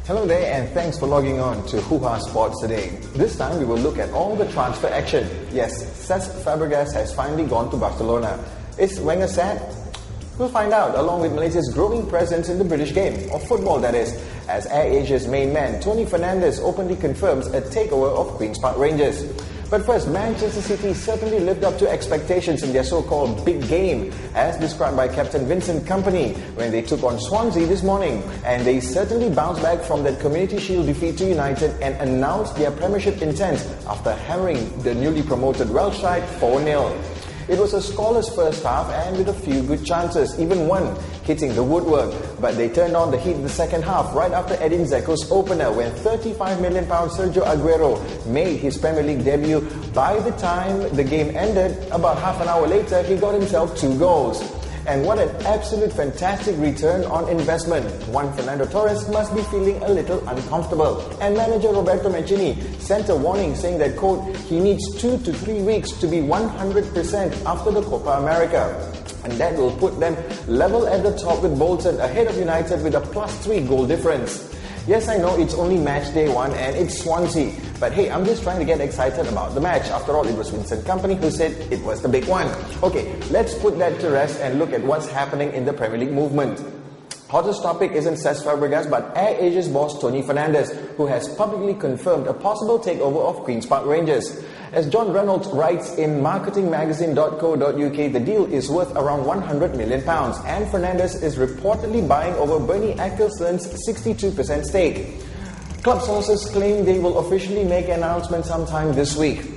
Hello there and thanks for logging on to Hoohaa Sports today. This time we will look at all the transfer action. Yes, Cesc Fabregas has finally gone to Barcelona. Is Wenger sad? We'll find out, along with Malaysia's growing presence in the British game, of football that is, as AirAsia's main man Tony Fernandes openly confirms a takeover of Queen's Park Rangers. But first, Manchester City certainly lived up to expectations in their so-called big game, as described by Captain Vincent Kompany when they took on Swansea this morning. And they certainly bounced back from that Community Shield defeat to United and announced their Premiership intent after hammering the newly promoted Welsh side 4-0. It was a scoreless first half and with a few good chances, even one hitting the woodwork. But they turned on the heat in the second half right after Edin Dzeko's opener when £35 million Sergio Aguero made his Premier League debut. By the time the game ended, about half an hour later, he got himself 2 goals. And what an absolute fantastic return on investment. One Fernando Torres must be feeling a little uncomfortable. And manager Roberto Mancini sent a warning saying that, quote, he needs 2 to 3 weeks to be 100% after the Copa America. And that will put them level at the top with Bolton, ahead of United with a +3 goal difference. Yes, I know it's only match day 1 and it's Swansea. But hey, I'm just trying to get excited about the match. After all, it was Vincent Kompany who said it was the big one. Okay, let's put that to rest and look at what's happening in the Premier League movement. Hottest topic isn't Cesc Fabregas but AirAsia's boss Tony Fernandes, who has publicly confirmed a possible takeover of Queen's Park Rangers. As John Reynolds writes in marketingmagazine.co.uk, the deal is worth around £100 million and Fernandes is reportedly buying over Bernie Ecclestone's 62% stake. Club sources claim they will officially make an announcement sometime this week.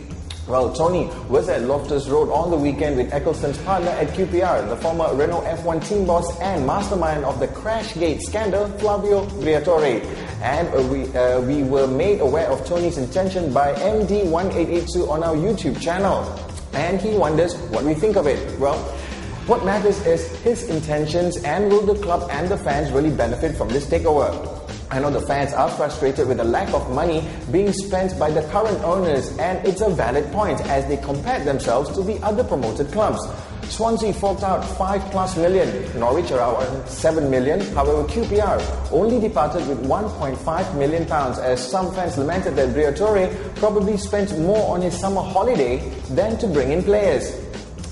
Well, Tony was at Loftus Road on the weekend with Ecclestone's partner at QPR, the former Renault F1 team boss and mastermind of the Crashgate scandal, Flavio Briatore. And we were made aware of Tony's intention by MD1882 on our YouTube channel. And he wonders what we think of it. Well, what matters is his intentions, and will the club and the fans really benefit from this takeover? I know the fans are frustrated with the lack of money being spent by the current owners, and it's a valid point as they compared themselves to the other promoted clubs. Swansea forked out $5+ million, Norwich around $7 million. However, QPR only departed with £1.5 million, as some fans lamented that Briatore probably spent more on his summer holiday than to bring in players.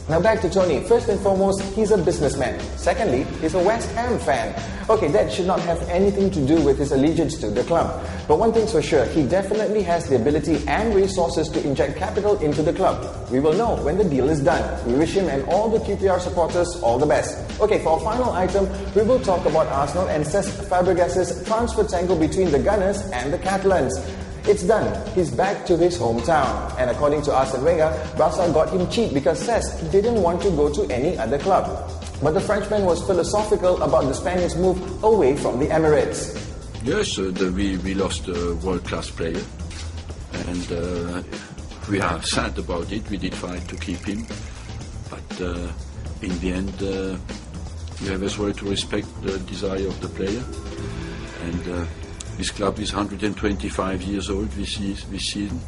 Now back to Tony. First and foremost, he's a businessman. Secondly, he's a West Ham fan. Okay, that should not have anything to do with his allegiance to the club. But one thing's for sure, he definitely has the ability and resources to inject capital into the club. We will know when the deal is done. We wish him and all the QPR supporters all the best. Okay, for our final item, we will talk about Arsenal and Cesc Fabregas' transfer tangle between the Gunners and the Catalans. It's done. He's back to his hometown. And according to Arsene Wenger, Barca got him cheap because Cesc didn't want to go to any other club. But the Frenchman was philosophical about the Spaniards' move away from the Emirates. Yes, we lost a world-class player. And we are sad about it. We did fight to keep him. But in the end, we have as well to respect the desire of the player. And this club is 125 years old this season,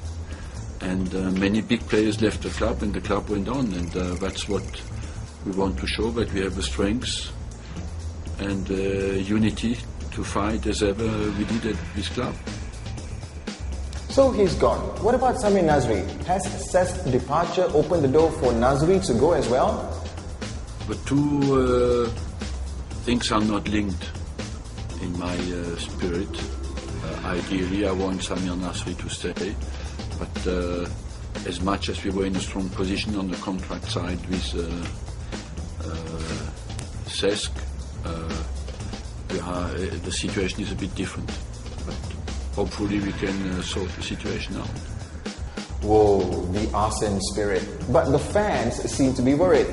and many big players left the club and the club went on, and that's what we want to show, that we have the strengths and unity to fight as ever we did at this club. So he's gone. What about Samir Nasri? Has Cesc's departure opened the door for Nasri to go as well? The two things are not linked in my spirit. Ideally, I want Samir Nasri to stay, but as much as we were in a strong position on the contract side with Cesc, the situation is a bit different. But hopefully we can sort the situation out. Whoa, the Arsene spirit. But the fans seem to be worried.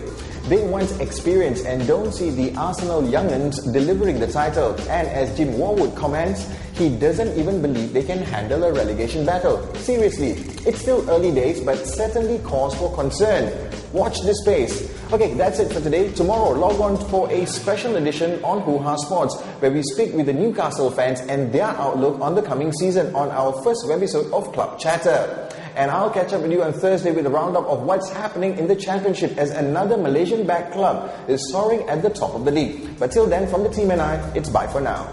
They want experience and don't see the Arsenal young'uns delivering the title. And as Jim Warwood comments, he doesn't even believe they can handle a relegation battle. Seriously, it's still early days, but certainly cause for concern. Watch this space. Okay, that's it for today. Tomorrow, log on for a special edition on Hoohaa Sports, where we speak with the Newcastle fans and their outlook on the coming season on our first webisode of Club Chatter. And I'll catch up with you on Thursday with a roundup of what's happening in the Championship as another Malaysian-backed club is soaring at the top of the league. But till then, from the team and I, it's bye for now.